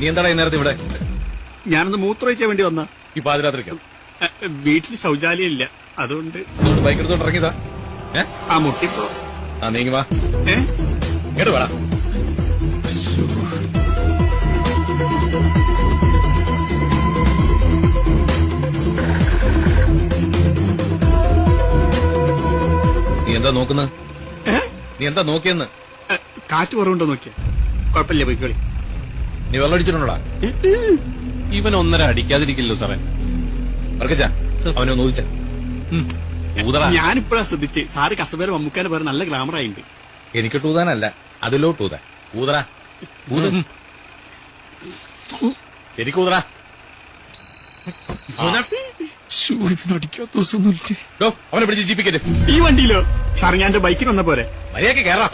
നീ എന്താടാ ഈ നേരത്തെ ഇവിടെ? ഞാനൊന്ന് മൂത്രമൊഴിക്കാൻ വേണ്ടി വന്ന. ഈ പാതിരാത്രിക്ക് വീട്ടിൽ ശൗചാലയം ഇല്ല, അതുകൊണ്ട് ബൈക്ക് എടുത്തോണ്ട് ഇറങ്ങിയതാ. ആ മുട്ടിപ്പോ. ആ നീങ്ങി വാ, ഏ കേട്ട് വേടാ. നീ എന്താ നോക്കുന്നത്? നീ എന്താ നോക്കിയെന്ന്? കാറ്റ് കുറവുണ്ടോ നോക്കിയ. കുഴപ്പമില്ല, പോയിക്കോളി. നീ വെള്ളം അടിച്ചിട്ടുണ്ടോടാ? ഇവൻ 1.5 അടിക്കാതിരിക്കില്ലോ സാറേ. വർക്കിച്ച അവനെ ഒന്ന് ഊതിച്ച. ഞാനിപ്പോഴാ ശ്രദ്ധിച്ച് സാറ് കസബേര മമ്മൂക്കാനെ പേര് നല്ല ഗ്ലാമറായിണ്ട്. എനിക്ക് ടൂതാനല്ല, അതിലോട്ട് ഊതാൻ. ഊതറാ, ഊത്. ശരിക്കും ഊതറാ. അടിക്കാത്ത ദിവസമൊന്നുമില്ല. അവനെ പിടിച്ച് ജീപ്പിക്കറ്റ്. ഈ വണ്ടിയിലോ? സാർ ഞാൻ എന്റെ ബൈക്കിൽ വന്ന പോരെ. മര്യാദക്ക് കേറാ.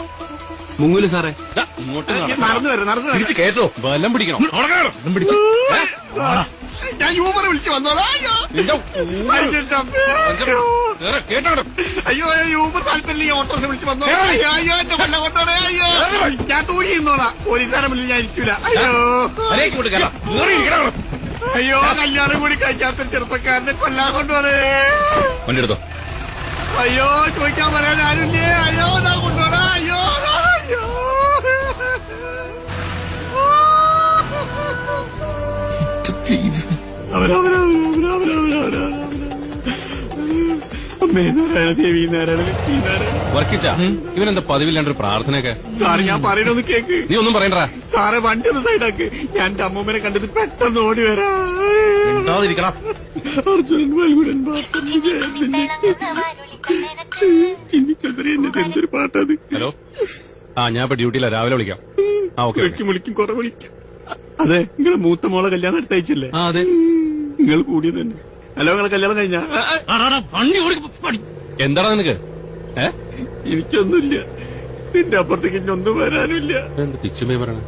മുങ്ങൂല് സാറേ. നടന്നു വരും തിരിച്ച് കേട്ടോ. ബലം പിടിക്കണം. ഞാൻ യൂബർ വിളിച്ചു വന്നോളാം. അയ്യോ യൂബർ താല്പര്യം ഓട്ടോസ് വിളിച്ചു വന്നോളാം. അയ്യോ എന്റെ കൊല്ലം കൊണ്ടോളെ. അയ്യോ ഞാൻ തൂങ്ങി നിന്നോളാം. പോലീസുകാരെ മുന്നിൽ ഞാൻ ഇരിക്കൂല. അയ്യോ അയ്യോ കല്യാണം കൂടി കഴിക്കാത്ത ചെറുപ്പക്കാരനെ കൊല്ലാൻ കൊണ്ടോളെ. വണ്ടി എടുത്തോ. അയ്യോ ചോദിക്കാൻ പറയാൻ ആരുമില്ലേ. അയ്യോ ഞാൻ കൊണ്ടോളാം. അയ്യോ അയ്യോ അമ്മേ നാരായണ ദേവി നാരായണ ലക്ഷ്മി നാരായണ. വർക്കിച്ച ഇവനെന്താ പതിവില്ലാണ്ടൊരു പ്രാർത്ഥനയൊക്കെ? സാറ് ഞാൻ പറയണൊന്ന് കേക്ക്. നീ ഒന്നും പറയണ്ടാ. സാറെ വണ്ടി ഒന്ന് സൈഡാക്ക്. ഞാൻ എന്റെ അമ്മൂമ്മനെ കണ്ടിട്ട് പെട്ടെന്ന് ഓടി വരാ. അർജുനൻ വൽഗുണൻ ചിന്നിച്ചന്ദ്രൻ എന്നിട്ട് എന്തൊരു പാട്ടത്. ഹലോ, ഞാൻ ഇപ്പൊ ഡ്യൂട്ടിയില്ല, രാവിലെ വിളിക്കാം. വിളിക്കും കുറെ വിളിക്കും. അതെ, നിങ്ങളെ മൂത്ത മോളെ കല്യാണം അടുത്തയച്ചല്ലേ? അതെ, നിങ്ങൾ കൂടിയത് തന്നെ. ഹലോ, നിങ്ങളെ കല്യാണം കഴിഞ്ഞാ? എന്താടാ നിനക്ക്? എനിക്കൊന്നുമില്ല. നിന്റെ അപ്പുറത്തേക്ക് ഇന്നൊന്നും വരാനുമില്ല. എന്ത് പിച്ചുമേ പറയണ?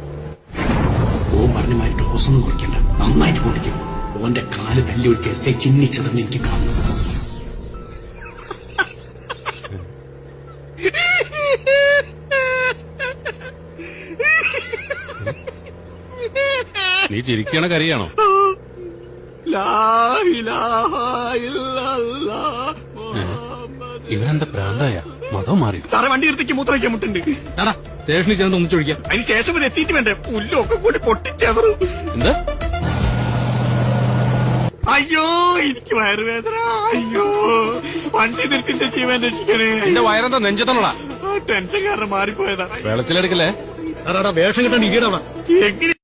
ഓൻ പറഞ്ഞമാരി ഡോസൊന്നും കുറിക്കണ്ട, നന്നായിട്ട് കുടിക്കും. ഓന്റെ കാല് തല്ലി ഒഴിച്ച് എസ് ഐ ചിഹ്നിച്ചതെന്ന് എനിക്ക് കാണുന്നു. നീ ചിരിക്കണ കരയാണോ? ഇവനെന്താ പ്രാന്തായ? മതം മാറി. സാറെ വണ്ടി എടുത്തേക്ക് മൂത്രയ്ക്കാൻ മുട്ടുണ്ട്. സ്റ്റേഷനിൽ ചെന്ന് ഒന്നിച്ചൊഴിക്കാം. അതിന് സ്റ്റേഷൻ വരെ എത്തിയിട്ട് വേണ്ടേ? പുല്ലൊക്കെ കൂടി പൊട്ടിച്ചേതറു. എന്താ? അയ്യോ എനിക്ക് വയറുവേദന. അയ്യോ വണ്ടി നിർത്തിന്റെ ജീവൻ രക്ഷിക്കണേ. എന്റെ വയറെന്താ നെഞ്ചത്തോളാ? ടെൻഷൻ കാരണം മാറിപ്പോയതാ. വെളച്ചിലെടുക്കല്ലേ? വേഷം കിട്ടാൻ ഇരിക്കണ എങ്ങനെ